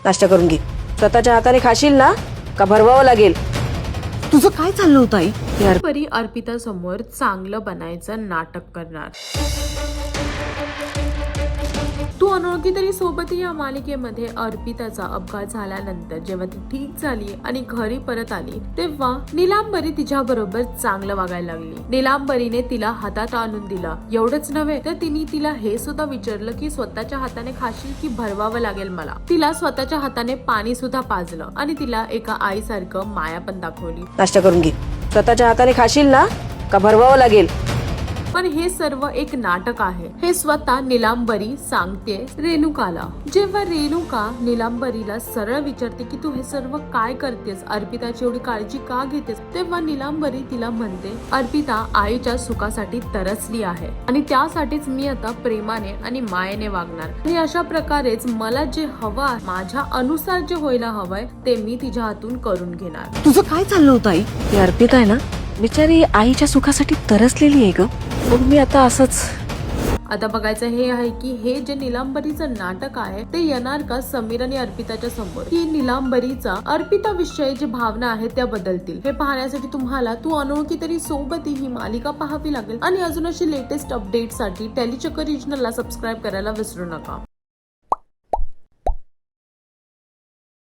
नाश्ता करून घे. स्वतःच्या हाताने खाशील ना का भरवावं लागेल? तुझं काय चाललं होतं आई? यार परी अर्पिता समोर चांगलं बनायचं नाटक करणार. तू अनोळखी तरी सोबत या मालिकेमध्ये अर्पिताचा अपघात झाल्यानंतर जेव्हा ती ठीक झाली आणि घरी परत आली तेव्हा नीलांबरी तिच्या बरोबर चांगलं वागायला लागली. नीलांबरीने तिला हातात आणून दिला. एवढंच नव्हे तर तिने तिला हे सुद्धा विचारलं की स्वतःच्या हाताने खाशील की भरवावं लागेल मला. तिला स्वतःच्या हाताने पाणी सुद्धा पाजलं आणि तिला एका आईसारखं माया पण दाखवली. नाश्ता करून घे. स्वतःच्या हाताने खाशील ना का भरवावं लागेल? पण हे सर्व एक नाटक आहे हे स्वतः नीलांबरी सांगते रेणुकाला. जेव्हा रेणुका नीलांबरीला सरळ विचारते की तू हे सर्व काय करतेस, अर्पिताची एवढी काळजी का घेतेस, तेव्हा नीलांबरी तिला म्हणते अर्पिता आईच्या सुखासाठी तरसली आहे आणि त्यासाठीच मी आता प्रेमाने आणि मायेने वागणार आणि अशा प्रकारेच मला जे हवं माझ्या अनुसार जे व्हायला हवंय ते मी तिच्या हातून करून घेणार. तुझं काय चाललं होतं आई? ही अर्पिता आहे ना बिचारी आईच्या सुखासाठी तरसलेली आहे ग. मग मी आता असंच. आता बघायचं हे आहे की हे जे नीलांबरीचं नाटक आहे ते येणार का समीर आणि अर्पिताच्या समोर, की नीलांबरीचा अर्पिता विषयी जी भावना आहे त्या बदलतील. हे पाहण्यासाठी तुम्हाला तू अनोळखी तरी सोबत ही मालिका पाहावी लागेल आणि अजून अशी लेटेस्ट अपडेट साठी टेलीचक्कर रिजनलला सबस्क्राईब करायला विसरू नका.